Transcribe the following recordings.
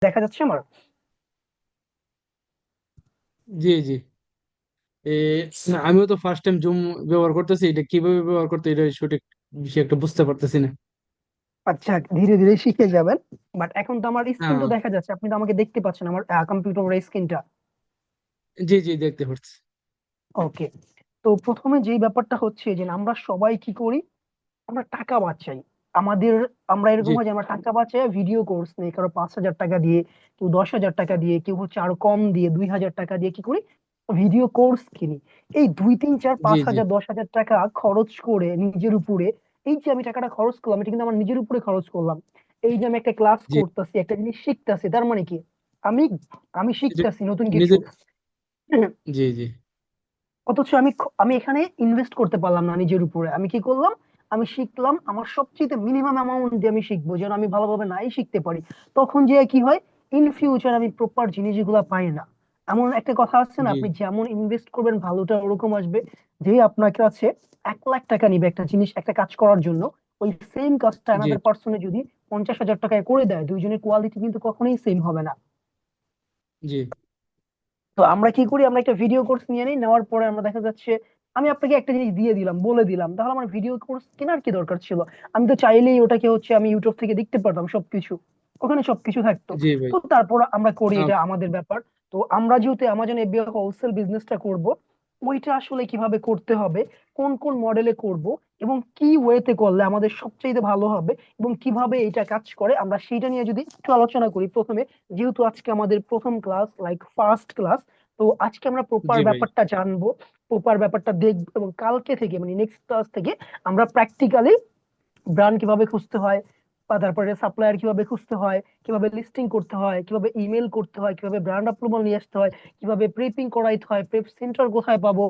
দেখা যাচ্ছে আমার? জি জি। এ না, আমিও তো ফার্স্ট টাইম জুম ব্যবহার করতেছি। এটা কিভাবে ব্যবহার করতে, এটা সঠিক বিষয় একটা বুঝতে পারতেছি না। আচ্ছা, ধীরে ধীরে শিখে যাবেন। বাট এখন তো আমার স্ক্রিন তো হ্যাঁ। দেখা যাচ্ছে, আপনি তো আমাকে দেখতে পাচ্ছেন আমার কম্পিউটারের স্ক্রিনটা। জি জি, দেখতে পাচ্ছি। ওকে। তো প্রথমে যেই ব্যাপারটা হচ্ছে যে আমরা সবাই কি করি, আমরা টাকা বাঁচাই। আমাদের আমরা এরকম জি হয় যে আমরা টাকা বাঁচাই ভিডিও কোর্স নেই, কারো 5,000 টাকা দিয়ে, কেউ 10,000 টাকা দিয়ে, কেউ হচ্ছে আরো কম দিয়ে 2,000 টাকা দিয়ে কি করি, ভিডিও কোর্স কিনি। এই 2 3 4 জি পাঁচ জি হাজার 10,000 টাকা খরচ করে নিজের উপরে, এই যে আমি টাকাটা খরচ করলাম, এটা কিন্তু আমার নিজের উপরে খরচ করলাম। এই যে আমি একটা ক্লাস জি। করতেছি, একটা জিনিস শিখতেছি, তার মানে কি আমি আমি এটা শিখতেছি নতুন কিছু। নিজের। জি জি অথচ আমি এখানে ইনভেস্ট করতে পারলাম না নিজের উপরে। আমি কি করলাম, আমি শিখলাম আমার সবচেয়ে মিনিমাম অ্যামাউন্ট দিয়ে আমি শিখবো, যেন আমি ভালোভাবে নাই শিখতে পারি। তখন যে কি হয়, ইন ফিউচার আমি প্রপার জিনিসগুলো পাই না। এমন একটা কথা আছে না, জি আপনি যেমন ইনভেস্ট করবেন ভালোটা ওরকম আসবে। যে আপনার কাছে 1 লাখ টাকা নিবে একটা জিনিস, একটা কাজ করার জন্য, ওই সেম কাজটা জি আমাদের পার্সনে যদি 50,000 টাকায় করে দেয়, দুইজনের কোয়ালিটি কিন্তু কখনোই সেম হবে না। জি তো আমরা কি করি, আমরা একটা ভিডিও কোর্স নিয়ে নিই, নেওয়ার পরে আমরা দেখা যাচ্ছে আমি আপনাকে একটা জিনিস দিয়ে দিলাম, বলে দিলাম, তাহলে আমার ভিডিও কোর্স কেনার কি দরকার ছিল? আমি তো চাইলেই ওটাকে হচ্ছে আমি ইউটিউব থেকে দেখতে পারতাম সবকিছু, ওখানে সবকিছু থাকতো। জি ভাই। তো তারপর আমরা করি, আহ, এটা আমাদের ব্যাপার। তো আমরা যেহেতু অ্যামাজন এফবিআই হোলসেল বিজনেসটা করব, ওইটা আসলে কিভাবে করতে হবে, কোন কোন মডেলে করব, এবং কি ওয়েতে করলে আমাদের সবচেয়ে ভালো হবে, এবং কিভাবে এটা কাজ করে, আমরা সেইটা নিয়ে যদি একটু আলোচনা করি প্রথমে। যেহেতু আজকে আমাদের প্রথম ক্লাস, লাইক ফার্স্ট ক্লাস, তো আজকে আমরা প্রপার জি ভাই। ব্যাপারটা জানবো, প্রপার ব্যাপারটা দেখবো, এবং কালকে থেকে মানে নেক্সট ক্লাস থেকে আমরা প্র্যাকটিক্যালি ব্র্যান্ড কিভাবে খুঁজতে হয়, বা তারপরে সাপ্লায়ার কিভাবে খুঁজতে হয়, কিভাবে লিস্টিং করতে হয়, কিভাবে ইমেল করতে হয়, কিভাবে ব্র্যান্ড অ্যাপ্রুভাল নিয়ে আসতে হয়, কিভাবে প্রেপিং করাইতে হয়, প্রেপ সেন্টার কোথায় পাবো,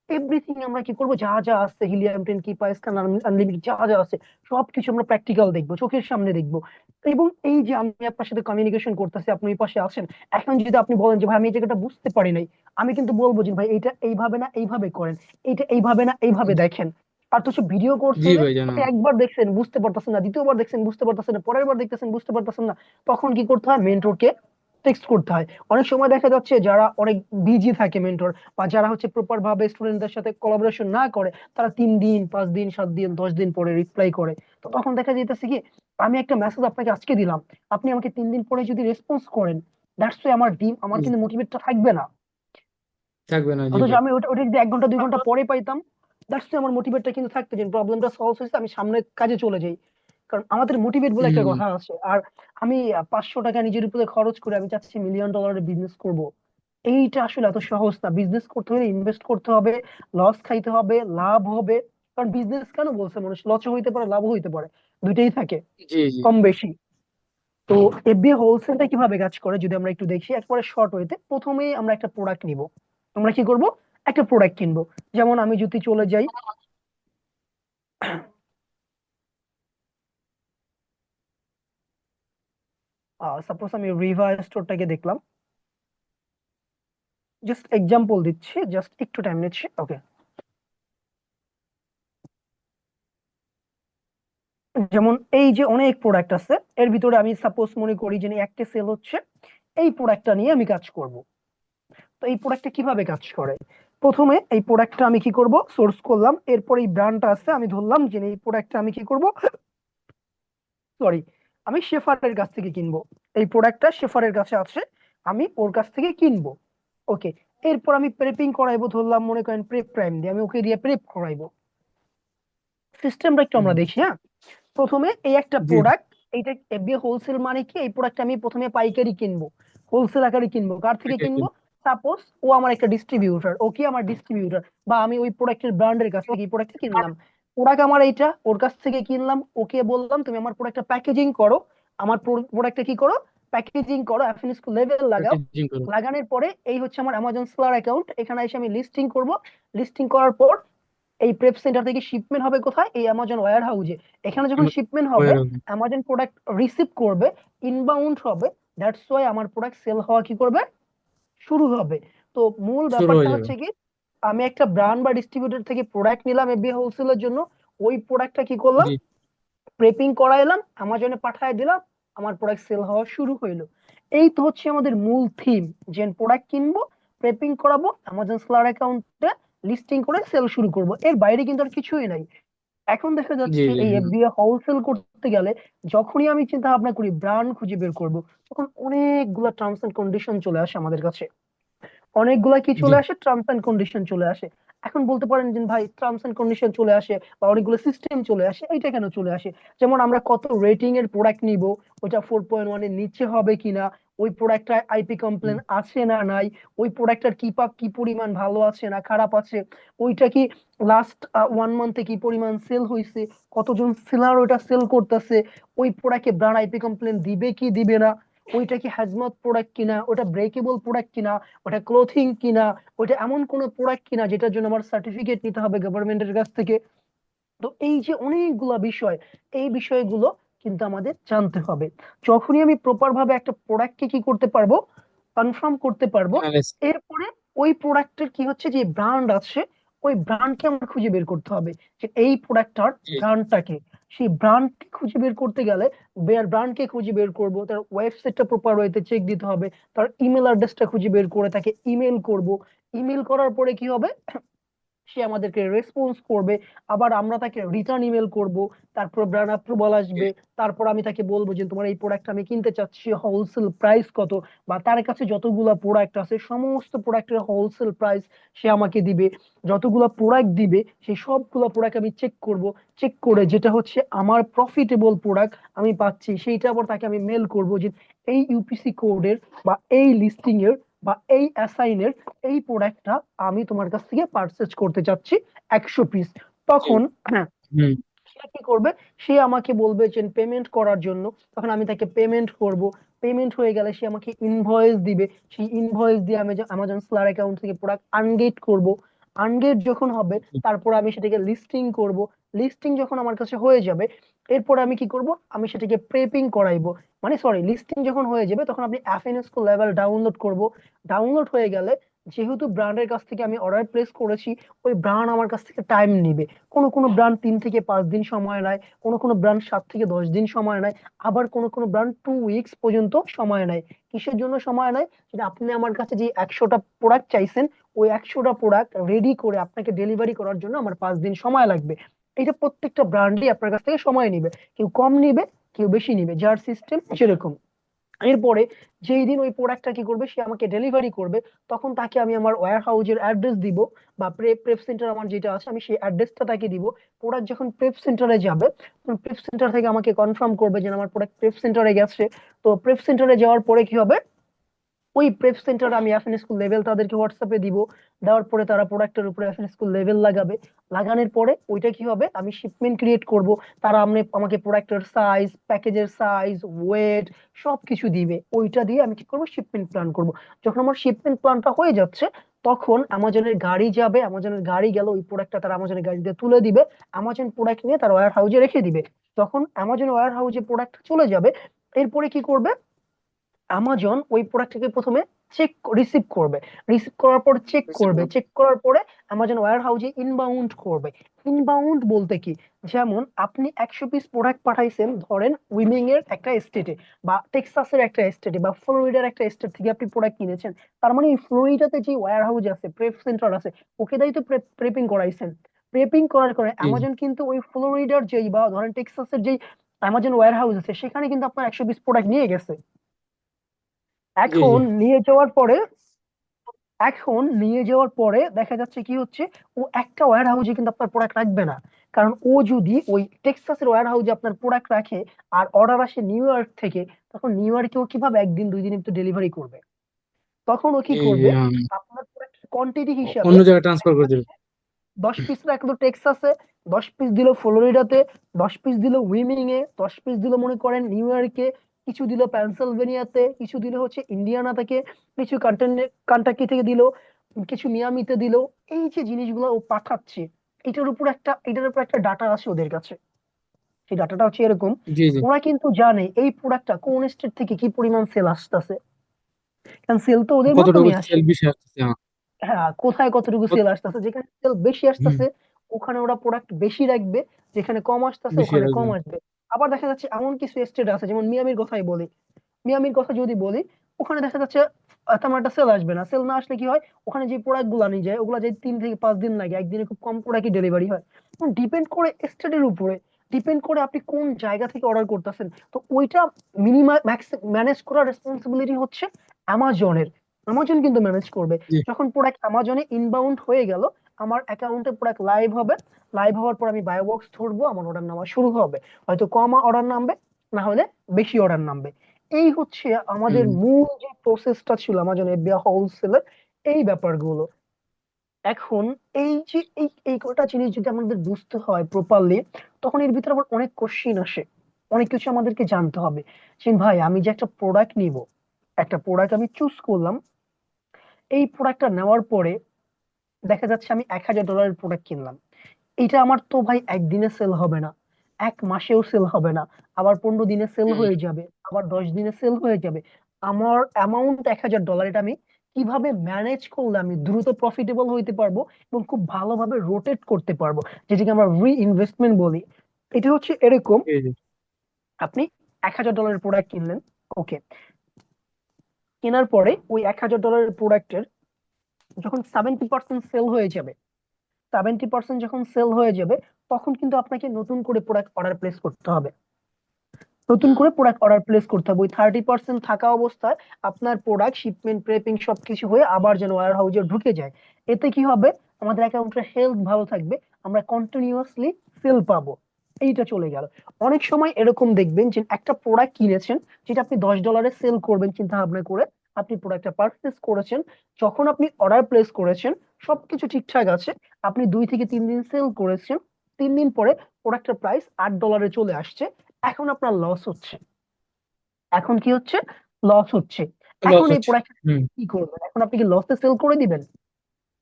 এভরিথিং আমরা কি করবো, যা যা আছে হিলিয়াম 10 কি পাইসকান আনলিমিটেড যা যা আছে, সবকিছু আমরা প্র্যাকটিক্যাল দেখবো, চোখের সামনে দেখবো। এবং এই যে আমি আপনার সাথে কমিউনিকেশন করতেছি, আপনি ওই পাশে আছেন, এখন যদি আপনি বলেন যে ভাই আমি এই জায়গাটা বুঝতে পারি নাই, আমি কিন্তু বলবো যে ভাই এটা এইভাবে না এইভাবে করেন, এইটা এইভাবে না এইভাবে দেখেন। আর তো ভিডিও কোর্স জি হলে ভাই জানো। আপনি একবার দেখছেন বুঝতে পারতেছেন না, দ্বিতীয়বার দেখছেন বুঝতে পারতেছেন না, পরের বার দেখতেছেন বুঝতে পারতেছেন না, তখন কি করতে হয়, মেন্টরকে টেক্সট করতে হয়। অনেক সময় দেখা যাচ্ছে যারা অনেক বিজি থাকে মেন্টর, বা যারা হচ্ছে প্রপার ভাবে স্টুডেন্টদের সাথে কোলাবোরেশন না করে, তারা 3 দিন 5 দিন 7 দিন 10 দিন পরে রিপ্লাই করে। তো তখন দেখা যাইতেছে কি, আমি একটা মেসেজ আপনাকে আজকে দিলাম, আপনি আমাকে 3 দিন পরে যদি রেসপন্স করেন, দ্যাটস ওয়াই আমার ডিম, আমার জি, কিন্তু মোটিভেটটা থাকবে না। থাকবে না। জি অথচ ভাই। আমি ওটা ওটা যদি 1 ঘন্টা 2 ঘন্টা পরে পাইতাম, দ্যাটস আমার মোটিভেটটা কিন্তু থাকতো, যে প্রবলেমটা সলভ হয়েছে, আমি সামনের কাজে চলে যাই। কারণ আমাদের মোটিভেট বলে একটা হম। কথা আছে। আর আমি 500 টাকা নিজের উপরে খরচ করে আমি চাচ্ছি $1,000,000 বিজনেস করব, এইটা আসলে এত সহজ না। বিজনেস করতে হলে ইনভেস্ট করতে হবে, লস খাইতে হবে, লাভ হবে। কারণ বিজনেস কেন বলছে মানুষ, লসও হইতে পারে লাভও হইতে পারে, দুইটাই থাকে জি জি কম বেশি। তো এফবিআই হোলসেলটা কিভাবে কাজ করে যদি আমরা একটু দেখি একবারে শর্ট ওয়েতে, প্রথমেই আমরা একটা প্রোডাক্ট নিব। আমরা কি করব, একটা প্রোডাক্ট কিনবো। যেমন আমি যদি চলে যাই, সাপোজ আমি রিভা স্টোরটাকে দেখলাম, জাস্ট এক্সাম্পল দিচ্ছি, জাস্ট একটু টাইম নিচ্ছি। ওকে। যেমন এই যে অনেক প্রোডাক্ট আছে, এর ভিতরে আমি সাপোজ মনে করি যে একটা সেল হচ্ছে, এই প্রোডাক্টটা নিয়ে আমি কাজ করব। তো এই প্রোডাক্টটা কিভাবে কাজ করে, প্রথমে এই প্রোডাক্টটা আমি কি করব, সোর্স করলাম, এরপর এই ব্র্যান্ডটা আছে, আমি ধরলাম যে এই প্রোডাক্টটা আমি কি করব, সরি, আমি শেফারের কাছ থেকে কিনবো। এই প্রোডাক্টটা শেফারের কাছে আছে, আমি ওর কাছ থেকে কিনবো। ওকে। এরপর আমি প্রেপিং করাইবো, ধরলাম মনে করেন প্রেপ প্রাইম দিয়ে আমি ওকে দিয়ে প্রেপ করাইবো। সিস্টেমটা একটু আমরা হম। দেখি, হ্যাঁ। প্রথমে এই একটা জি প্রোডাক্ট, এইটা এফবিএ হোলসেল মানে কি, এই প্রোডাক্ট আমি প্রথমে পাইকারি কিনবো, হোলসেল আকারে কিনবো। কার থেকে কিনবো, সাপোজ ও আমার একটা ডিস্ট্রিবিউটর, ও কি আমার ডিস্ট্রিবিউটর, বা আমি ওই প্রোডাক্টের ব্র্যান্ডের কাছ থেকে এই প্রোডাক্টটা কিনলাম। প্রোডাক্ট আমার এইটা, ওর কাছ থেকে কিনলাম, ওকে বললাম তুমি আমার প্রোডাক্টটা প্যাকেজিং করো, আমার প্রোডাক্টটা কি করো, প্যাকেজিং করো, অ্যাফিনিক্স লেভেল লাগাও। প্যাকেজিং করো। লাগানোর পরে এই হচ্ছে আমার অ্যামাজন সেলার অ্যাকাউন্ট, এখানে এসে আমি লিস্টিং করব। লিস্টিং করার পর এই প্রেপ সেন্টার থেকে শিপমেন্ট হবে কোথায়, এই অ্যামাজন ওয়্যার হাউজে। এখানে যখন শিপমেন্ট হবে, অ্যামাজন প্রোডাক্ট রিসিভ করবে, ইনবাউন্ড হবে। দ্যাটস ওয়াই আমার প্রোডাক্ট সেল হওয়া কি করবে, শুরু হবে। তো মূল শুরু ব্যাপারটা হয়ে যাবে। হচ্ছে কি, আমি একটা ব্র্যান্ড বা ডিস্ট্রিবিউটর থেকে প্রোডাক্ট নিলাম এফবি হোলসেলের জন্য, ওই প্রোডাক্টটা কি করলাম, জি প্রেপিং করাইলাম, অ্যামাজনে পাঠিয়ে দিলাম, আমার প্রোডাক্ট সেল হওয়া শুরু হইলো। এই তো হচ্ছে আমাদের মূল থিম, যে প্রোডাক্ট কিনবো, প্রেপিং করাবো, অ্যামাজন সেলার অ্যাকাউন্টে লিস্টিং করে সেল শুরু করব, এর বাইরে কিন্তু আর কিছুই নাই। এখন দেখা জি যাচ্ছে জি এই হ্যাঁ। এফবিআই হোলসেল করতে গেলে যখনই আমি চিন্তা ভাবনা করি ব্র্যান্ড খুঁজে বের করব, তখন অনেকগুলা টার্মস এন্ড কন্ডিশন চলে আসে আমাদের কাছে। অনেকগুলা কি জি চলে আসে, টার্মস এন্ড কন্ডিশন চলে আসে। এখন বলতে পারেন যে ভাই টার্মস এন্ড কন্ডিশন চলে আসে বা অনেকগুলো সিস্টেম চলে আসে, এইটা কেন চলে আসে? যেমন আমরা কত রেটিং এর প্রোডাক্ট নিব, ওটা 4.1 এর নিচে হবে কিনা, ওই প্রোডাক্টটা আইপি কমপ্লেন হুম, আছে না নাই, ওই প্রোডাক্টটার কি পরিমাণ ভালো আছে না খারাপ আছে, ওইটা কি লাস্ট 1 মান্থে কি পরিমাণ সেল হয়েছে, কতজন সেলার ওইটা সেল করতেছে, ওই প্রোডাক্টে ব্র্যান্ড আইপি কমপ্লেন দিবে কি দিবে না, ওইটা কি হ্যাজমত প্রোডাক্ট কিনা, ওটা ব্রেকেবল প্রোডাক্ট কিনা, ওটা ক্লোথিং কিনা, ওটা এমন কোন প্রোডাক্ট কিনা যেটার জন্য আমার সার্টিফিকেট নিতে হবে গভর্নমেন্টের কাছ থেকে। তো এই যে অনেকগুলা বিষয়, এই বিষয়গুলো কিন্তু আমাদের জানতে হবে। যখনই আমি প্রপার ভাবে একটা প্রোডাক্টকে কি করতে পারবো, কনফার্ম করতে পারবো, অ্যানালাইস। এরপরে ওই প্রোডাক্টের কি হচ্ছে যে ব্র্যান্ড আছে, ওই ব্র্যান্ডকে আমার খুঁজে বের করতে হবে যে এই প্রোডাক্টটার জি ব্র্যান্ডটাকে। সেই ব্র্যান্ডকে খুঁজে বের করতে গেলে ব্র্যান্ডকে খুঁজে বের করব, তার ওয়েবসাইটটা প্রপার ওয়েতে চেক দিতে হবে, তার ইমেল অ্যাড্রেসটা খুঁজে বের করে তাকে ইমেল করব। ইমেল করার পরে কি হবে, সে আমাদেরকে রেসপন্স করবে, আবার আমরা তাকে রিটার্ন ইমেল করব, তারপর ব্র্যান্ড অ্যাপ্রুভাল জি আসবে, তারপর আমি তাকে বলবো যে তোমার এই প্রোডাক্ট আমি কিনতে চাচ্ছি, হোলসেল প্রাইস কত, বা তার কাছে যতগুলা প্রোডাক্ট আছে সমস্ত প্রোডাক্টের হোলসেল প্রাইস সে আমাকে দিবে। যতগুলা প্রোডাক্ট দিবে সেই সবগুলা প্রোডাক্ট আমি চেক করব, চেক করে যেটা হচ্ছে আমার প্রফিটেবল প্রোডাক্ট আমি পাচ্ছি, সেইটা আবার তাকে আমি মেল করব যে এই ইউপিসি কোডের বা এই লিস্টিং এর বা এই অ্যাসাইনের এই প্রোডাক্টটা আমি তোমার কাছ থেকে পারচেজ করতে চাচ্ছি 100 পিস। জি তখন হ্যাঁ, হুম সে কি করবে, সে আমাকে বলবে যে পেমেন্ট করার জন্য, তখন আমি তাকে পেমেন্ট করব। পেমেন্ট হয়ে গেলে সে আমাকে ইনভয়েস দিবে, সেই ইনভয়েস দিয়ে আমি অ্যামাজন সেলার অ্যাকাউন্ট থেকে প্রোডাক্ট আনগেট করব। আনগেট যখন হবে, তারপর আমি সেটাকে লিস্টিং করব। লিস্টিং যখন আমার কাছে হয়ে যাবে, এরপর আমি কি করব, আমি সেটাকে প্রেপিং করাইবো। মানে সরি, লিস্টিং যখন হয়ে যাবে তখন আপনি এফএনএসকো লেভেল ডাউনলোড করব। ডাউনলোড হয়ে গেলে, যেহেতু ব্র্যান্ডের কাছ থেকে আমি অর্ডার প্লেস করেছি, ওই ব্র্যান্ড আমার কাছ থেকে টাইম নিবে। কোন কোন ব্র্যান্ড 3 থেকে 5 দিন সময় নেয়, কোন কোন ব্র্যান্ড 7 থেকে 10 দিন সময় নেয়, আবার কোন কোন ব্র্যান্ড 2 উইকস পর্যন্ত সময় নেয়। কিসের জন্য সময় নেয়? সেটা আপনি আমার কাছে যে 100টা প্রোডাক্ট চাইছেন, ওই 100টা প্রোডাক্ট রেডি করে আপনাকে ডেলিভারি করার জন্য আমার 5 দিন সময় লাগবে। এটা প্রত্যেকটা ব্র্যান্ডই আপনার কাছ থেকে সময় নিবে, কেউ কম নিবে, কেউ বেশি নিবে, যার সিস্টেম যেরকম। এরপরে যেই দিন ওই প্রোডাক্টটা কি করবে, সে আমাকে ডেলিভারি করবে, তখন তাকে আমি আমার ওয়্যার হাউজের অ্যাড্রেস দিব, বা প্রেপ সেন্টার আমার যেটা আছে আমি সেই অ্যাড্রেসটা তাকে দিব। প্রোডাক্ট যখন প্রেপ সেন্টারে যাবে, তখন প্রেপ সেন্টার থেকে আমাকে কনফার্ম করবে যে আমার প্রোডাক্ট প্রেপ সেন্টারে গেছে। তো প্রেপ সেন্টারে যাওয়ার পরে কি হবে, ওই প্রেপ সেন্টার আমি এফএন স্কুল লেভেল তাদেরকে হোয়াটসঅ্যাপে দিব। দেওয়ার পরে তারা প্রোডাক্টের উপরে এফএন স্কুল লেভেল লাগাবে। লাগানোর পরে ওইটা কি হবে, আমি শিপমেন্ট ক্রিয়েট করব। তারা আমাকে প্রোডাক্টের সাইজ, প্যাকেজের সাইজ, ওয়েট সবকিছু দিবে। ওইটা দিয়ে আমি কি করব, শিপমেন্ট প্ল্যান করব। যখন আমার শিপমেন্ট প্ল্যানটা হয়ে যাচ্ছে, তখন অ্যামাজনের গাড়ি যাবে, অ্যামাজনের গাড়ি গেল, ওই প্রোডাক্টটা তারা অ্যামাজনের গাড়িতে তুলে দিবে। অ্যামাজন প্রোডাক্ট নিয়ে তার ওয়্যার হাউসে রেখে দিবে। তখন অ্যামাজন ওয়্যার হাউসে প্রোডাক্ট চলে যাবে। এরপরে কি করবে, আমাজন ওই প্রোডাক্টটাকে প্রথমে রিসিভ করবে। রিসিভ করার পর চেক রিসিভ করবে, করব। চেক করার পরে আমাজন ওয়্যার হাউসে ইনবাউন্ড করবে। ইনবাউন্ড বলতে কি, যেমন আপনি 100 পিস প্রোডাক্ট পাঠাইছেন ধরেন উইমিং এর একটা স্টেটে, বা টেক্সাসের একটা স্টেটে, বা ফ্লোরিডার একটা স্টেট থেকে আপনি প্রোডাক্ট কিনেছেন। তার মানে এই ফ্লোরিডাতে যে ওয়্যার হাউস আছে, প্রেপ সেন্টার আছে, ওকে দায়ী তো প্রেপিং করাইছেন। প্রেপিং করার করে জি জি অ্যামাজন কিন্তু ওই ফ্লোরিডার যেই বা ধরেন টেক্সাসের যেই অ্যামাজন ওয়্যার হাউস আছে, সেখানে কিন্তু আপনার 100 পিস প্রোডাক্ট নিয়ে গেছে। জি জি এখন নিয়ে যাওয়ার পরে, এখন নিয়ে যাওয়ার পরে দেখা যাচ্ছে কি হচ্ছে, ও একটা ওয়্যার হাউসে কিন্তু আপনার প্রোডাক্ট রাখবে না। কারণ ও যদি ওই টেক্সাসের ওয়্যার হাউসে আপনার প্রোডাক্ট রাখে, আর অর্ডার আসে নিউ ইয়র্ক থেকে, তখন নিউ ইয়র্কে ও কিভাবে 1 দিন 2 দিন তো ডেলিভারি করবে? তখন ও কি জি জি করবে, হ্যাঁ। আপনার প্রোডাক্টের কোয়ান্টিটি হিসাবে অন্য জায়গায় ট্রান্সফার করে দেবে। 10 পিস রাখলো টেক্সাসে, 10 পিস দিল ফ্লোরিডাতে, 10 পিস দিল উইমিং এ, 10 পিস দিল মনে করেন নিউ ইয়র্কে, কিছু দিল পেনসিলভেনিয়াতে, কিছু দিল হচ্ছে ইন্ডিয়ানা থেকে, কিছু কান্টাকি থেকে দিল, কিছু মিয়ামিতে দিল। এই যে জিনিসগুলো ও পাঠাচ্ছে, এটার উপর একটা ডাটা আছে ওদের কাছে। সেই ডাটাটা হচ্ছে এরকম, জি জি ওরা কিন্তু জানে এই প্রোডাক্টটা কোন স্টেট থেকে কি পরিমাণ সেল আসতেছে, কারণ সেল তো ওদের কতটুকু মাধ্যমে আসে। সেল বেশি আসতেছে হ্যাঁ। হ্যাঁ, কোথায় কতটুকু সেল কত- আসতেছে, যেখানে সেল বেশি হুম আসতেছে ওখানে ওরা প্রোডাক্ট বেশি রাখবে, যেখানে কম আসতেছে বেশি ওখানে কম আসবে। আসবে। আবার দেখা যাচ্ছে এমন কিছু স্টেট আছে, যেমন মিয়ামির কথাই বলি, মিয়ামির কথা যদি বলি, ওখানে দেখা যাচ্ছে তেমন একটা সেল আসবে না। সেল না আসলে কি হয়, ওখানে যে প্রোডাক্ট গুলো নিয়ে যায় ওগুলো যে 3 থেকে 5 দিন লাগে, একদিনে খুব কম প্রোডাক্টই ডেলিভারি হয়। ডিপেন্ড করে স্টেটের উপরে, ডিপেন্ড করে আপনি কোন জায়গা থেকে অর্ডার করতেছেন। তো ওইটা মিনিমাম ম্যানেজ করার রেসপন্সিবিলিটি হচ্ছে অ্যামাজনের। অ্যামাজন কিন্তু ম্যানেজ করবে। জি। যখন প্রোডাক্ট অ্যামাজনে ইনবাউন্ড হয়ে গেল, আমার অ্যাকাউন্টে প্রোডাক্ট লাইভ হবে। লাইভ হওয়ার পর আমি বায়ো বক্স ধরবো, আমার অর্ডার নামা শুরু হবে। হয়তো কম অর্ডার নামবে, না হলে বেশি অর্ডার নামবে। এই হচ্ছে আমাদের হুম। মূল যে প্রসেসটা ছিল আমাজন এফবিআই হোলসেলের, এই ব্যাপারগুলো। এখন এই যে এই কটা জিনিস যদি আমাদের বুঝতে হয় প্রপারলি, তখন এর ভিতরে আবার অনেক কোশ্চিন আসে, অনেক কিছু আমাদেরকে জানতে হবে। যে ভাই আমি যে একটা প্রোডাক্ট নিব, একটা প্রোডাক্ট আমি চুজ করলাম, এই প্রোডাক্টটা নেওয়ার পরে দেখা যাচ্ছে আমি $1,000 প্রোডাক্ট কিনলাম। এটা আমার তো ভাই একদিনে সেল হবে না, 1 মাসেও সেল হবে না, আবার 15 দিনে সেল হুম। হয়ে যাবে, আবার 10 দিনে সেল হয়ে যাবে। আমার অ্যামাউন্ট $1,000, এটা আমি কিভাবে ম্যানেজ করলে আমি দ্রুত প্রফিটেবল হইতে পারবো এবং খুব ভালোভাবে রোটেট করতে পারবো, যেটাকে আমরা রি ইনভেস্টমেন্ট বলি। এটা হচ্ছে এরকম, জি জি। আপনি $1,000 প্রোডাক্ট কিনলেন, ওকে। কেনার পরে ওই $1,000 প্রোডাক্টের যখন 70% সেল হয়ে যাবে, 70% যখন সেল হয়ে যাবে, তখন কিন্তু আপনাকে নতুন করে প্রোডাক্ট অর্ডার প্লেস করতে হবে। নতুন হুম। করে প্রোডাক্ট অর্ডার প্লেস করতে হবে। ওই 30% থাকা অবস্থায় আপনার প্রোডাক্ট শিপমেন্ট প্রেপিং সবকিছু হয়ে আবার যেন ওয়্যার হাউসে ঢুকে যায়। এতে কি হবে, আমাদের অ্যাকাউন্টের হেলথ ভালো থাকবে, আমরা কন্টিনিউয়াসলি সেল পাবো। এইটা চলে গেল। অনেক সময় এরকম দেখবেন যে একটা প্রোডাক্ট কিনেছেন, যেটা আপনি $10 সেল করবেন চিন্তা ভাবনা করে, আপনি প্রোডাক্টটা পারচেস করেছেন, যখন আপনি অর্ডার প্লেস করেছেন সবকিছু ঠিকঠাক আছে, আপনি 2 থেকে 3 দিন সেল করেছেন, 3 দিন পরে প্রোডাক্টের প্রাইস $8 চলে আসছে। এখন আপনার লস হচ্ছে। এখন কি হচ্ছে, লস হচ্ছে। লস এখন এই হচ্ছে। প্রোডাক্ট হুম। কি করবেন, এখন আপনি কি লসে সেল করে দিবেন?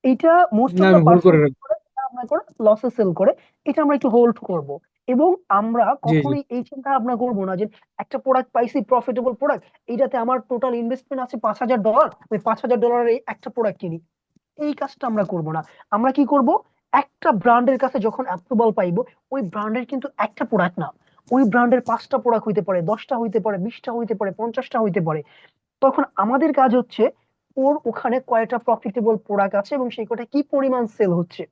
এইটা মোস্ট না, অফ দা আমি হোল্ড পার্সন করে রাখবো। আপনার করে লসে সেল করে। এটা আমরা একটু হোল্ড করব। এবং আমরা জি জি। কখনোই এই চিন্তা ভাবনা করবো না যে একটা প্রোডাক্ট পাইছি, প্রফিটেবল প্রোডাক্ট, এইটাতে আমার টোটাল ইনভেস্টমেন্ট আছে $5,000, ওই $5,000 এই একটা প্রোডাক্ট কিনি। এই কাজটা আমরা করব না। আমরা কি করব, একটা ব্র্যান্ডের কাছে যখন অ্যাপ্রুভাল পাইবো, ওই ব্র্যান্ডের কিন্তু একটা প্রোডাক্ট না, ওই ব্র্যান্ডের 5টা প্রোডাক্ট হইতে পারে, 10টা হইতে পারে, 20টা হইতে পারে, 50টা হইতে পারে। তখন আমাদের কাজ হচ্ছে ওর ওখানে কয়টা প্রফিটেবল প্রোডাক্ট আছে এবং সেই কটা কি পরিমাণ সেল হচ্ছে,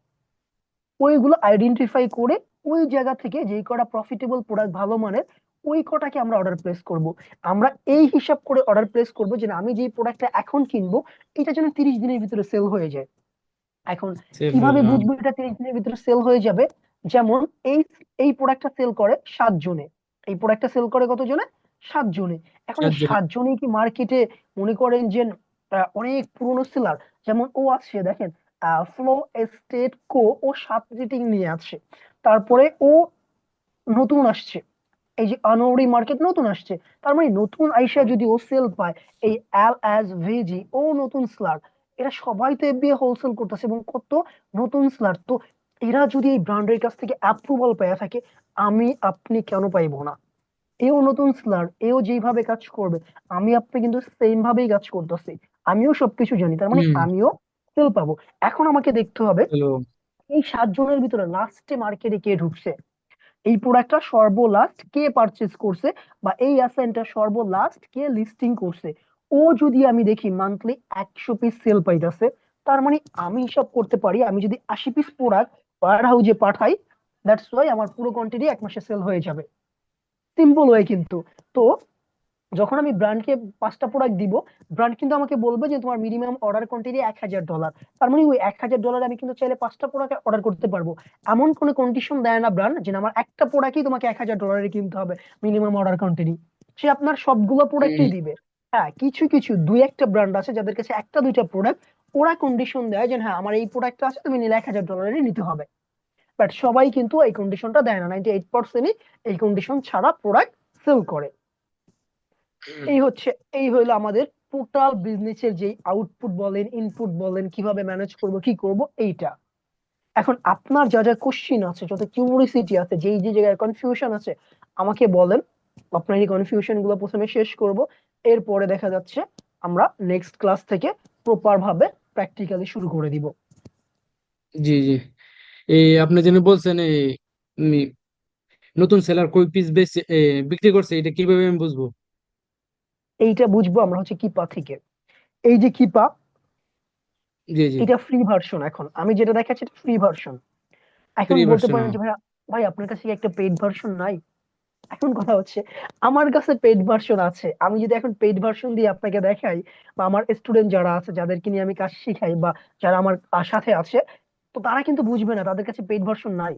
ওইগুলো আইডেন্টিফাই করে ওই জায়গা থেকে যেই কটা প্রফিটেবল প্রোডাক্ট ভালো মানের, ওই কটাকে আমরা অর্ডার প্লেস করব। আমরা এই হিসাব করে অর্ডার প্লেস করব যে না, আমি যে প্রোডাক্টটা এখন কিনবো, এটা যেন 30 দিনের ভিতরে সেল হয়ে যায়। এখন সেল হয়ে কিভাবে যাবে। বুঝবো এটা 30 দিনের ভিতরে সেল হয়ে যাবে? যেমন এই এই প্রোডাক্টটা সেল করে 7 জনে, এই প্রোডাক্টটা সেল করে কত জনে, 7 জনে। এখন এই 7 জনে। 7 জনে কি মার্কেটে মনে করেন যে অনেক পুরনো সেলার, যেমন ও আছে দেখেন, ফ্লো এস্টেট কো, ও 7 রেটিং নিয়ে আছে। তারপরে ও নতুন আসছে, এই যে আনোয়ারি মার্কেট নতুন আসছে, তার মানে নতুন আইসা যদি ও সেল পায়, এই এল এস ভিজি ও নতুন স্লার, এরা সবাই তো এফবিএ হোলসেল করতেছে এবং কত নতুন স্লার। তো এরা যদি এই ব্র্যান্ডের কাছ থেকে অ্যাপ্রুভাল পেয়ে থাকে, আমি আপনি কেন পাইবো না? এও নতুন স্লার, এও যেভাবে কাজ করবে, আমি আপনি কিন্তু সেম ভাবেই কাজ করতেছি, আমিও সবকিছু জানি, তার মানে হুম। আমিও সেল পাবো। এখন আমাকে দেখতে হবে হ্যালো। এই 7 জনের ভিতরে লাস্টে মার্কেটে কে ঢুকছে, এই প্রোডাক্টটা সর্বলাস্ট কে পারচেজ করছে, বা এই অ্যাসেটটা সর্বলাস্ট কে লিস্টিং করছে। ও যদি আমি দেখি মান্থলি 100 পিস সেল পাইতেছে, তার মানে আমি হিসাব করতে পারি আমি যদি 80 পিস প্রোডাক্ট ওয়্যার হাউসে পাঠাই, দ্যাটস ওয়াই আমার পুরো কোয়ান্টিটি 1 মাসে সেল হয়ে যাবে। সিম্পল ওয়ে কিন্তু। তো যখন আমি ব্র্যান্ডকে 5টা প্রোডাক্ট দিব, ব্র্যান্ড কিন্তু আমাকে বলবে যে তোমার মিনিমাম অর্ডার কোয়ান্টিটি $1,000। তার মানে ওই $1,000 আমি কিন্তু চাইলে 5টা প্রোডাক্ট অর্ডার করতে পারবো। এমন কোনো কন্ডিশন দেয় না ব্র্যান্ড যে না, আমার একটা প্রোডাক্টই তোমাকে $1,000 কিনতে হবে মিনিমাম অর্ডার কোয়ান্টিটি। সে আপনার সবগুলো হুম। প্রোডাক্টই দিবে। হ্যাঁ, কিছু কিছু দুই একটা ব্র্যান্ড আছে যাদের কাছে একটা দুইটা প্রোডাক্ট, ওরা কন্ডিশন দেয় যে হ্যাঁ আমার এই প্রোডাক্টটা আছে, তুমি নিলে $1,000 নিতে হবে। বাট সবাই কিন্তু এই কন্ডিশনটা দেয় না, 98%ই এই কন্ডিশন ছাড়া প্রোডাক্ট সেল করে। হুম। এই হচ্ছে, এই হইলো আমাদের টোটাল বিজনেসের যে আউটপুট বলেন ইনপুট বলেন কিভাবে ম্যানেজ করব কি করব এইটা। এখন আপনার যা যা কোশ্চিন আছে, যত কিউরিসিটি আছে, যেই যে জায়গায় কনফিউশন আছে, আমাকে বলেন। আপনার এই কনফিউশন গুলো প্রথমে শেষ করব, এরপরে দেখা যাচ্ছে আমরা নেক্সট ক্লাস থেকে প্রপার ভাবে প্র্যাকটিক্যালি শুরু করে দিব। জি জি। এই আপনি যেন বলছেন এই উম, নতুন সেলার কই পিস বেচে বিক্রি করছে, এটা কিভাবে আমি বুঝবো? এইটা বুঝবো আমরা হচ্ছে কিপা থেকে। এই যে কিপা, জি জি। এটা ফ্রি ভার্সন। এখন আমি যেটা দেখাচ্ছি এটা ফ্রি ভার্সন। এখন ফ্রি বলতে ভার্সন। পারেন যে ভাই, ভাই আপনার কাছে কি একটা পেইড ভার্সন নাই? এখন কথা হচ্ছে আমার কাছে পেইড ভার্সন আছে। আমি যদি এখন পেইড ভার্সন দিয়ে আপনাকে দেখাই, বা আমার স্টুডেন্ট যারা আছে যাদেরকে নিয়ে আমি কাজ শিখাই, বা যারা আমার সাথে আছে, তো তারা কিন্তু বুঝবে না, তাদের কাছে পেইড ভার্সন নাই।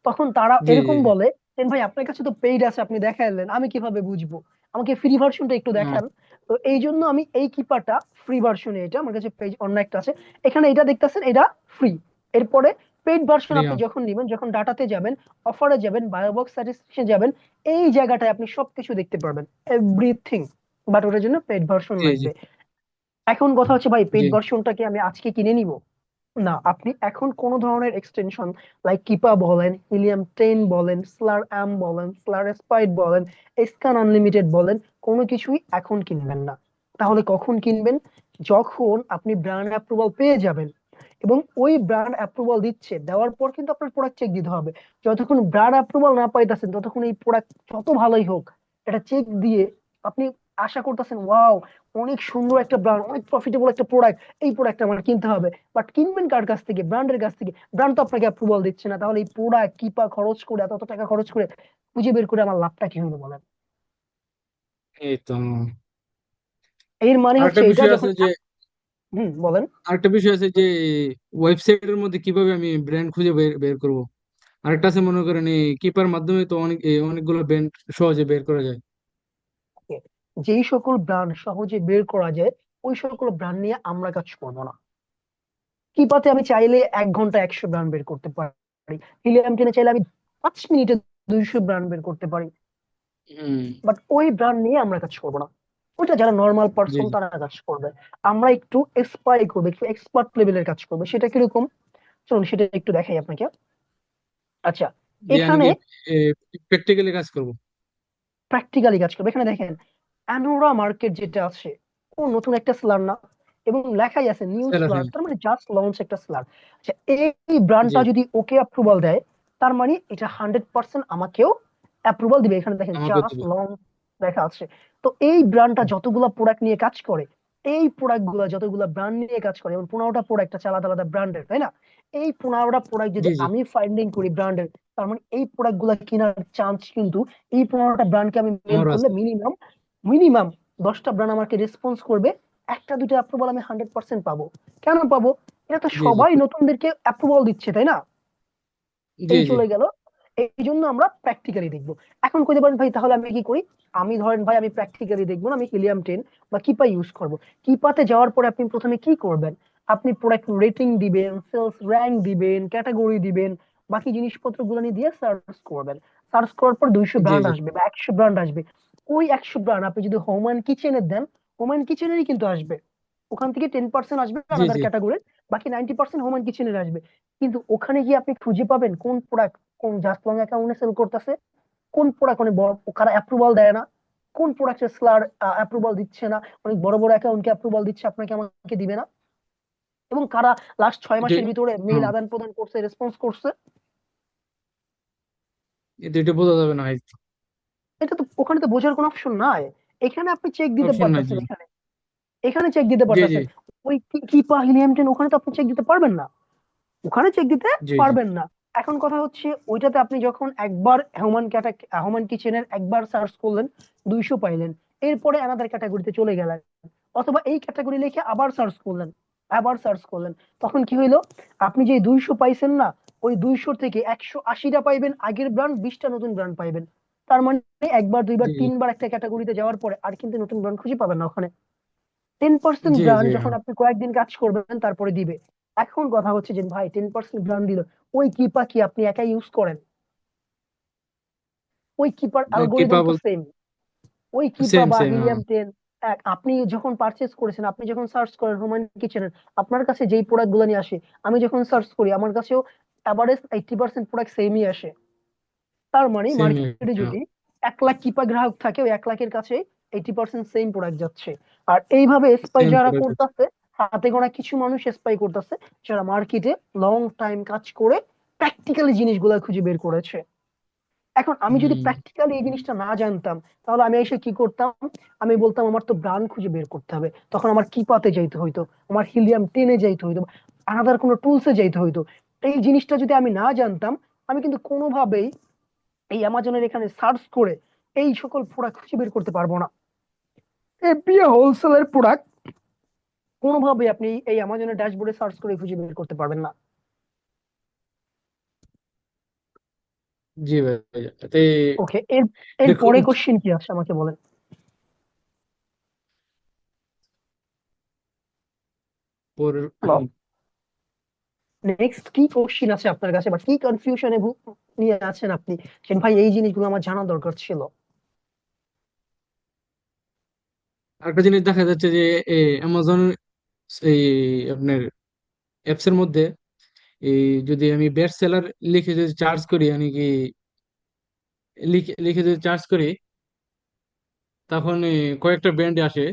তখন তারা জি জি এরকম জি। বলে যে ভাই আপনার কাছে তো পেইড আছে, আপনি দেখাইলেন, আমি কিভাবে বুঝবো, আমাকে ফ্রি ভার্সনটা একটু আহ, দেখান। তো এই জন্য আমি এই কিপারটা ফ্রি ভার্সনে, এটা আমার কাছে পেজ অন্য একটা আছে, এখানে এটা দেখতেছেন, এটা ফ্রি। এরপরে পেইড ভার্সন ফ্রি। আপনি যখন নেবেন, যখন ডাটাতে যাবেন, অফারে যাবেন, বায়োবক্স স্যাটিসফ্যাকশন যাবেন, এই জায়গাটায় আপনি সবকিছু দেখতে পারবেন, এভরিথিং। বাট ওটার জন্য পেইড ভার্সন জি জি লাগবে। এখন কথা হচ্ছে ভাই, জি। পেইড ভার্সনটাকে আমি আজকে কিনে নিব? না, আপনি এখন কোন ধরনের এক্সটেনশন, লাইক কিপা বলেন, হিলিয়াম 10 বলেন, স্লার অ্যাম বলেন, স্লার স্পাইট বলেন, স্ক্যান আনলিমিটেড বলেন, কোনো কিছুই এখন কিনবেন না। তাহলে কখন কিনবেন? যখন আপনি ব্র্যান্ড অ্যাপ্রুভাল পেয়ে যাবেন। এবং ওই ব্র্যান্ড অ্যাপ্রুভাল দিচ্ছে, দেওয়ার পর কিন্তু আপনার প্রোডাক্ট চেক দিতে হবে। যতক্ষণ ব্র্যান্ড অ্যাপ্রুভাল না পাইতেছেন, ততক্ষণ এই প্রোডাক্ট যত ভালোই হোক, এটা চেক দিয়ে আপনি আশা করতেছেন, ওয়াও, অনেক সুন্দর একটা ব্র্যান্ড, অনেক প্রফিটেবল একটা প্রোডাক্ট, এই প্রোডাক্ট আমার কিনতে হবে। বাট কিনবেন কার কাছ থেকে? ব্র্যান্ডের কাছ থেকে। ব্র্যান্ড তো আপনাকে অ্যাপ্রুভাল দিচ্ছে না, তাহলে এই প্রোডাক্ট কিপা খরচ করে, এত এত টাকা খরচ করে খুঁজে বের করে আমার লাভটা কি হলো বলেন? এই তো। এর মানে আরেকটা হচ্ছে এটা বিষয় যখন আছে যে, বলেন। আরেকটা বিষয় আছে যে ওয়েবসাইটের মধ্যে কিভাবে আমি ব্র্যান্ড খুঁজে বের বের করব। আরেকটা আছে, মনে করেন এই কিপার মাধ্যমে তো অনেকগুলো ব্র্যান্ড সহজে বের করা যায়। যেই সকল ব্র্যান্ড সহজে বের করা যায়, ওই সকল ব্র্যান্ড নিয়ে আমরা কাজ করবো না। কিপাতে আমি চাইলে 1 ঘন্টা 100 ব্র্যান্ড বের করতে পারি। হিলিয়াম 10 চাইলে আমি 5 মিনিটে 200 ব্র্যান্ড বের করতে পারি। হুম। বাট ওই ব্র্যান্ড নিয়ে আমরা কাজ করবো না। ওইটা যারা নর্মাল জি পার্সন জি তারা কাজ করবে। আমরা একটু এক্সপাই করবো, একটু এক্সপার্ট লেভেলের কাজ করবে। সেটা কিরকম? চলুন সেটা একটু দেখাই আপনাকে। আচ্ছা, জি। আমি এখানে কি প্র্যাকটিক্যালি কাজ করব? প্র্যাকটিক্যালি কাজ করবে। এখানে দেখেন, অ্যানোরা মার্কেট যেটা আছে, ও নতুন একটা স্লার না? এবং লেখাই আছে নিউ স্যার, স্লার, হ্যাঁ। তার মানে জাস্ট লঞ্চ একটা স্লার। আচ্ছা, এই জি। ব্র্যান্ডটা যদি ওকে অ্যাপ্রুভাল দেয়, তার মানে এটা 100% আমাকেও অ্যাপ্রুভাল দিবে। এখানে দেখেন আমাকে জাস্ট দিবে। লঞ্চ লেখা আছে। তো এই ব্র্যান্ডটা যতগুলা প্রোডাক্ট নিয়ে কাজ করে, এই প্রোডাক্ট গুলা যতগুলা ব্র্যান্ড নিয়ে কাজ করে, এবং 15টা প্রোডাক্ট আছে আলাদা আলাদা ব্র্যান্ডের, তাই না? এই 15টা প্রোডাক্ট যদি জি জি। আমি ফাইন্ডিং করি ব্র্যান্ডের, তার মানে এই প্রোডাক্ট গুলা কেনার চান্স কিন্তু, এই 15টা ব্র্যান্ডকে আমি মেল আমারও করলে আছে। মিনিমাম মিনিমাম 10টা ব্র্যান্ড আমাকে রেসপন্স করবে, একটা দুটো অ্যাপ্রুভাল আমি 100% পাবো। কেন পাবো? এটা তো জি জি সবাই নতুনদেরকে অ্যাপ্রুভাল দিচ্ছে, তাই না? জি এই জি চলে গেল। এই জন্য আমরা প্র্যাকটিক্যালি দেখবো। এখন কইতে পারেন ভাই তাহলে আমি কি করি? আমি ধরেন ভাই আমি প্র্যাকটিক্যালি দেখবো না, আমি হিলিয়াম 10 বা কিপা ইউজ করব। কিপাতে যাওয়ার পরে আপনি প্রথমে কি করবেন? আপনি প্রোডাক্ট রেটিং দিবেন, সেলস র্যাঙ্ক দিবেন, ক্যাটাগরি দিবেন, বাকি জিনিসপত্র গুলো নিয়ে দিয়ে সার্চ করবেন। সার্চ করার পর 200 জি ব্র্যান্ড জি আসবে বা 100 ব্র্যান্ড আসবে। ওই 100 ব্র্যান্ড আপনি যদি হোম অ্যান্ড কিচেনের দেন, হোম অ্যান্ড কিচেনেরই কিন্তু আসবে। ওখান থেকে 10% আসবে জি আনাদার জি ক্যাটাগরি, বাকি 90% হোম অ্যান্ড কিচেনের আসবে। কিন্তু ওখানে গিয়ে আপনি খুঁজে পাবেন কোন প্রোডাক্ট কোন জাস্ট লং অ্যাকাউন্টে সেল করতেছে, কোন প্রোডাক্ট অনেক বড় কারা অ্যাপ্রুভাল দেয় না, কোন প্রোডাক্টের স্লার অ্যাপ্রুভাল দিচ্ছে না, অনেক বড় বড় অ্যাকাউন্টকে অ্যাপ্রুভাল দিচ্ছে, আপনাকে আমাকে দিবে না। এবং কারা লাস্ট 6 মাসের ভিতরে মেইল হ্যাঁ। আদান প্রদান করছে, রেসপন্স করছে। এটা এটা বোঝা যাবে না হয়তো। এটা তো ওখানে তো বোঝার কোনো অপশন নাই। এখানে আপনি চেক দিতে অপশন নাই। পারতেছেন, জি এখানে এখানে চেক দিতে জি জি পারতেছেন। ওই কিপা হিলিয়াম 10 ওখানে তো আপনি চেক দিতে পারবেন না, ওখানে চেক দিতে জি জি পারবেন না। এখন কথা হচ্ছে ওইটাতে আপনি যখন একবার হিউম্যান কিচেনের একবার সার্চ করলেন, 200 পাইলেন, এরপরে অ্যানাদার ক্যাটাগরিতে চলে গেলেন, অথবা এই ক্যাটাগরি লিখে আবার সার্চ করলেন, আবার সার্চ করলেন, তখন কি হইলো? আপনি যে 200 পাইছেন না, ওই 200 থেকে 180টা পাইবেন আগের ব্র্যান্ড, 20টা নতুন ব্র্যান্ড পাইবেন। তার মানে একবার দুইবার জি তিনবার একটা ক্যাটাগরিতে যাওয়ার পরে আর কিন্তু নতুন ব্র্যান্ড খুঁজে পাবেন না ওখানে। 10% জি জি। ব্র্যান্ড যখন হ্যাঁ। আপনি কয়েকদিন কাজ করবেন তারপরে দিবে। এখন কথা হচ্ছে যে ভাই 10% ব্র্যান্ড দিল, ওই কিপা কি আপনি একা ইউজ করেন? ওই কিপার কিপা অ্যালগোরিদম তো বল। সেম। ওই কিপা সেম বা সেম। হ্যাঁ। হিলিয়াম 10, আপনি যখন পারচেজ করেছেন, আপনি যখন সার্চ করেন হোমান কিচেনের, আপনার কাছে যেই প্রোডাক্ট গুলো নিয়ে আসে, আমি যখন সার্চ করি আমার কাছেও অ্যাভারেজ 80% প্রোডাক্ট সেমই আসে। তার মানে সেম। মার্কেটে যদি 1 লাখ কিপা গ্রাহক থাকে, ওই 1 লাখের কাছে 80% সেম প্রোডাক্ট যাচ্ছে। আর এইভাবে স্পাই সেম যারা প্রোডাক্ট আছে। করতেছে, হাতে গোনা কিছু মানুষ স্পাই করতেছে, যারা মার্কেটে লং টাইম কাজ করে প্র্যাকটিক্যালি জিনিসগুলো খুঁজে বের করেছে। এখন আমি যদি হুম। প্র্যাকটিক্যালি এই জিনিসটা না জানতাম, তাহলে আমি এসে কি করতাম? আমি বলতাম আমার তো ব্রান্ড খুঁজে বের করতে হবে, তখন আমার কি পাতে যাইতে হইতো, আমার হিলিয়াম টেনে যাইতে হইতো, আলাদা কোনো টুলসে যাইতে হইতো। এই জিনিসটা যদি আমি না জানতাম, আমি কিন্তু কোনোভাবেই এই অ্যামাজনের এখানে সার্চ করে এই সকল প্রোডাক্ট খুঁজে বের করতে পারবো না। এফবিএ হোলসেলের প্রোডাক্ট কোনোভাবে আপনি এই অ্যামাজনের ড্যাশবোর্ডে সার্চ করে খুঁজে বের করতে পারবেন না। জি ভাই। তে ওকে, এর এর দেখুন পরে কোশ্চেন কি আছে আমাকে বলেন। পরের হ্যালো, নেক্সট কি কোশ্চেন আছে আপনার কাছে, বা কি কনফিউশনে নিয়ে আছেন আপনি, যে ভাই এই জিনিসগুলো আমার জানা দরকার ছিল? আরেকটা জিনিস দেখা যাচ্ছে যে অ্যামাজন এই আপনার অ্যাপস এর মধ্যে এই যদি আমি বেস্ট সেলার লিখে যদি চার্জ করি, মানে কি লিখে লিখে যদি চার্জ করি, তখন কয়েকটা ব্র্যান্ড আসে,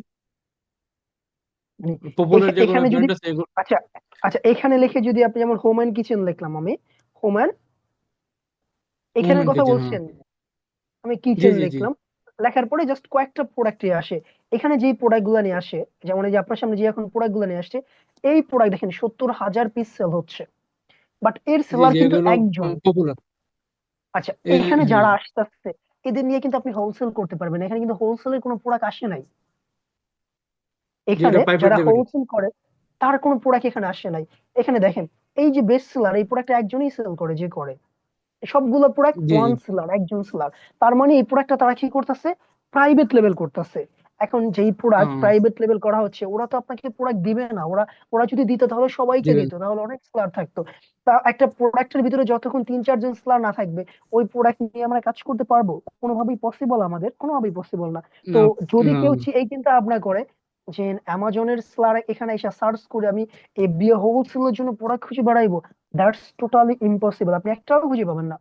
মানে পপুলার যেগুলো এখানে যদি, ব্র্যান্ড আছে এগুলো। আচ্ছা আচ্ছা, এখানে লিখে যদি আপনি যেমন হোম এন্ড কিচেন লিখলাম আমি, হোম এন্ড, এখানের ওমেন কথা কিচেন, হ্যাঁ। বলছেন? আমি জি কিচেন জি জি। লিখলাম, লেখার পরে জাস্ট কয়েকটা প্রোডাক্ট আসে। এখানে যেই প্রোডাক্ট গুলো নিয়ে আসে, যেমন এই যে আপনার সামনে যে এখন প্রোডাক্ট গুলো নিয়ে আসছে, এই প্রোডাক্ট দেখেন 70,000 পিস সেল হচ্ছে, বাট এর জি সেলার জি, কিন্তু এগুলো একজন। পপুলার। আচ্ছা, এখানে হ্যাঁ। যারা আসতেছে এদের নিয়ে কিন্তু আপনি হোলসেল করতে পারবেন না। এখানে কিন্তু হোলসেলের কোনো প্রোডাক্ট আসে নাই। যেটা এখানে প্রাইভেট যারা লেভেলে। হোলসেল করে তার কোনো প্রোডাক্ট এখানে আসে নাই। এখানে দেখেন, এই যে বেস্ট সেলার, এই প্রোডাক্ট একজনই সেল করে, যে করে সবগুলো প্রোডাক্ট জি জি। ওয়ান সেলার, একজন সেলার। তার মানে এই প্রোডাক্টটা তারা কি করতেছে? প্রাইভেট লেভেল করতেছে। এখন যেই প্রোডাক্ট হ্যাঁ। প্রাইভেট লেভেল করা হচ্ছে, ওরা তো আপনাকে প্রোডাক্ট দিবে না। ওরা ওরা যদি দিত তাহলে সবাইকে দিবেন। দিত, তাহলে অনেক সেলার থাকতো। তা একটা প্রোডাক্টের ভিতরে যতক্ষণ 3-4 জন সেলার না থাকবে, ওই প্রোডাক্ট নিয়ে আমরা কাজ করতে পারবো? কোনোভাবেই পসিবল, আমাদের কোনোভাবেই পসিবল না। তো না যদি না কেউ না। এই চিন্তা ভাবনা করে যে অ্যামাজনের সেলার এখানে এসে সার্চ করে আমি এফবিএ হোলসেলের জন্য প্রোডাক্ট খুঁজে বেড়াইবো, দ্যাটস টোটালি ইম্পসিবল। আপনি একটাও খুঁজে পাবেন না।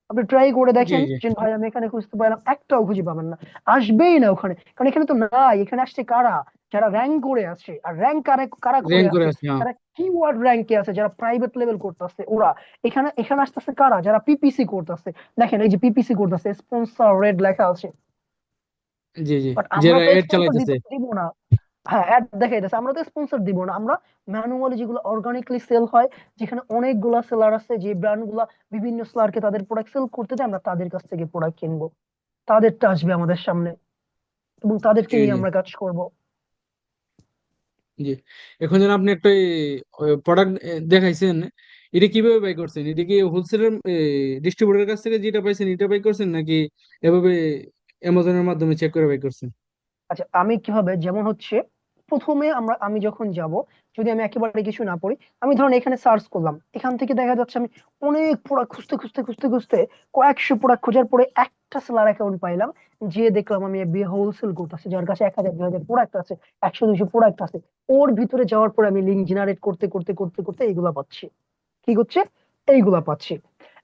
আপনি ট্রাই করে জি দেখেন জি। যে ভাই আমি এখানে খুঁজতে পারলাম, একটাও খুঁজে পাবেন না। আসবেই না ওখানে, কারণ এখানে তো নাই। এখানে আসছে কারা? যারা র্যাঙ্ক করে আছে। আর র্যাঙ্ক কারা কারা করে র্যাঙ্ক করে আছে? আছে, হ্যাঁ। যারা কিওয়ার্ড র্যাঙ্কে আছে, যারা প্রাইভেট লেভেল করতেছে ওরা। এখানে এখানে আসতেছে কারা? যারা পিপিসি করতেছে। দেখেন এই যে পিপিসি করতেছে, স্পন্সর রেড লেখা আছে। জি জি। বাট আমরা যারা তো এড স্পন্সর চালাইতেছে। দিব না। হ্যাঁ, অ্যাড দেখাই যাচ্ছে, আমরা তো স্পন্সর দিব না। আমরা ম্যানুয়ালি যেগুলো অর্গানিকলি সেল হয়, যেখানে অনেকগুলা সেলার আছে, যে ব্র্যান্ড গুলা বিভিন্ন সেলারকে তাদের প্রোডাক্ট সেল করতে দেয়, আমরা তাদের কাছ থেকে প্রোডাক্ট কিনবো। তাদেরটা আসবে আমাদের সামনে, এবং তাদেরকে জি নিয়ে জি আমরা কাজ করব। জি। এখন যেন আপনি একটা প্রোডাক্ট দেখাইছেন, এটা কিভাবে বাই করছেন? এটা কি হোলসেলের ডিস্ট্রিবিউটরের কাছ থেকে যেটা পাইছেন এটা বাই করছেন, নাকি এভাবে অ্যামাজনের মাধ্যমে চেক করে বাই করছেন? আচ্ছা, আমি কিভাবে, যেমন হচ্ছে, প্রথমে আমি যখন যাব, যদি আমি একেবারে কিছু না পড়ি, আমি ধরুন এখানে সার্চ করলাম, এখান থেকে দেখা যাচ্ছে আমি অনেক প্রোডাক্ট খুঁজতে খুঁজতে খুঁজতে খুঁজতে কয়েকশো প্রোডাক্ট খোঁজার পরে একটা সেলার অ্যাকাউন্ট পাইলাম, যে দেখলাম আমি বিয়ে হোলসেল করতেছে, যার কাছে 1,000-2,000 প্রোডাক্ট আছে, 100-200 প্রোডাক্ট আছে। ওর ভিতরে যাওয়ার পরে আমি লিঙ্ক জেনারেট করতে করতে করতে করতে এইগুলা পাচ্ছি। কি হচ্ছে? এইগুলা পাচ্ছি।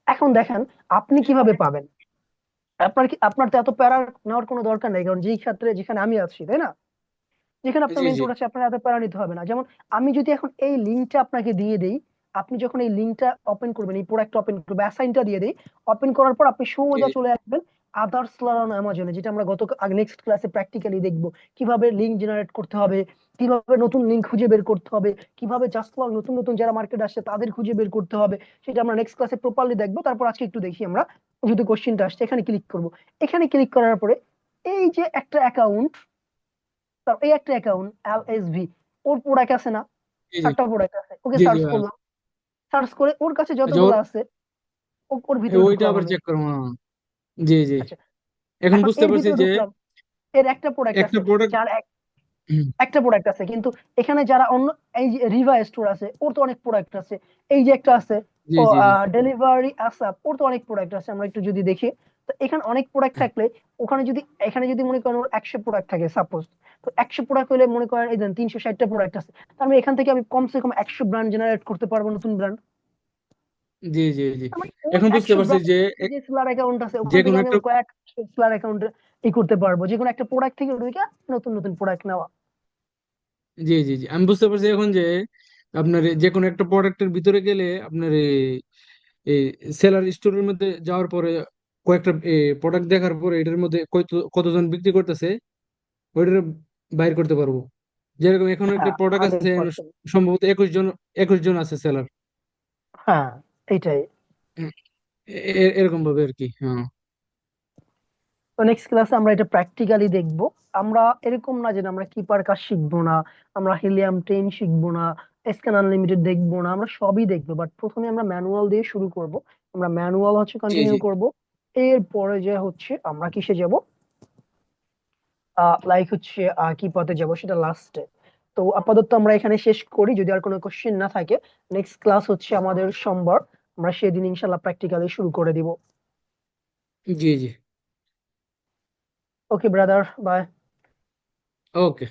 এখন দেখেন, আপনি কিভাবে পাবেন? আপনার তো এত প্যারা নেওয়ার কোনো দরকার নাই, কারণ যেই ক্ষেত্রে যেখানে আমি আছি, তাই না, যেখানে আপনার জি জি মেন্টর আছে, আপনার এত প্যারা নিতে হবে না। যেমন আমি যদি এখন এই লিঙ্কটা আপনাকে দিয়ে দেই, আপনি যখন এই লিঙ্কটা ওপেন করবেন, এই প্রোডাক্ট ওপেন করবেন, অ্যাসাইনটা দিয়ে দেই, ওপেন করার পর আপনি জি সোজা চলে আসবেন আদার্স লার্ন অ্যামাজনে, যেটা আমরা নেক্সট ক্লাসে প্র্যাকটিক্যালি দেখবো, কিভাবে লিঙ্ক জেনারেট করতে হবে, কিভাবে নতুন লিঙ্ক খুঁজে বের করতে হবে, কিভাবে জাস্ট ফর নতুন নতুন যারা মার্কেট আসছে তাদের খুঁজে বের করতে হবে। সেটা আমরা নেক্সট ক্লাসে প্রপারলি দেখবো। তারপর আজকে একটু দেখি আমরা, যদি কোশ্চেনটা আসছে, এখানে ক্লিক করব। এখানে ক্লিক করার পরে এই যে একটা অ্যাকাউন্ট, তার এই একটা অ্যাকাউন্ট এলএসভি, ওর প্রোডাক্ট আছে না, জি জি 7টা প্রোডাক্ট আছে, ওকে জি জি সার্চ ভাইয়া। করলাম। সার্চ করে ওর কাছে আচ্ছা যতগুলো আছে, ওর ভিতরে ওইটা ঢুকলাম আবার আমি। চেক করো, হ্যাঁ। জি জি। আচ্ছা, এখন এখন বুঝতে এর পারছি ভিতরে যে ঢুকলাম, এর একটা প্রোডাক্ট একটা আছে, প্রোডাক্ট। যার একটা প্রোডাক্ট আছে, কিন্তু এখানে যারা অন্য, এই যে রিভা স্টোর আছে, ওর তো অনেক প্রোডাক্ট আছে। এই যে একটা আছে, জি ও জি জি ডেলিভারি আসাপ, ওর তো অনেক প্রোডাক্ট আছে। আমরা একটু যদি দেখি, তো এখানে অনেক প্রোডাক্ট থাকলে, ওখানে যদি, এখানে যদি মনে করেন ওর 100 প্রোডাক্ট থাকে সাপোজ, তো 100 প্রোডাক্ট হলে মনে করেন এই দেন 360টা প্রোডাক্ট আছে। তার মানে এখান থেকে আমি কমসে কম 100 ব্র্যান্ড জেনারেট করতে পারবো, নতুন ব্র্যান্ড। জি জি জি। তার মানে ওই এখন বুঝতে 100 পারছি যে ব্র্যান্ড যে সেলার অ্যাকাউন্ট আছে, যে ওখান থেকে কোনো আমি একটা, ওর কয়েক সেলার অ্যাকাউন্টে ই করতে পারবো, যে কোনো একটা প্রোডাক্ট থেকে ঢুকে নতুন নতুন প্রোডাক্ট নেওয়া। জি জি জি, আমি বুঝতে পারছি এখন যে আপনার যে কোনো একটা প্রোডাক্টের ভিতরে গেলে আপনার এই সেলার স্টোরের মধ্যে যাওয়ার পরে কয়েকটা প্রোডাক্ট দেখার পর এটার মধ্যে কতজন বিক্রি করতেছে ওইটার বাইর করতে পারবো। যেরকম এখন একটা হ্যাঁ, প্রোডাক্ট আছে 100%। সম্ভবত 21 জন, 21 জন আছে সেলার, হ্যাঁ, এইটাই। এরকম ভাবে আর কি। হ্যাঁ, তো নেক্সট ক্লাসে আমরা এটা প্র্যাকটিক্যালি দেখবো। আমরা এরকম না যে আমরা কিপার কাজ শিখবো না, আমরা হিলিয়াম 10 শিখবো না, এসকেন আনলিমিটেড দেখবো না, আমরা সবই দেখবো। বাট প্রথমে আমরা ম্যানুয়াল দিয়ে শুরু করব। আমরা ম্যানুয়াল হচ্ছে জি কন্টিনিউ জি করব। এরপরে যে হচ্ছে আমরা কিসে যাব, লাইক হচ্ছে কি পথে যাব সেটা লাস্টে। তো আপাতত আমরা এখানে শেষ করি, যদি আর কোনো কোশ্চেন না থাকে। নেক্সট ক্লাস হচ্ছে আমাদের সোমবার, আমরা সেদিন ইনশাল্লাহ প্র্যাকটিক্যালি শুরু করে দিব। জি জি। Okay brother, bye. ওকে।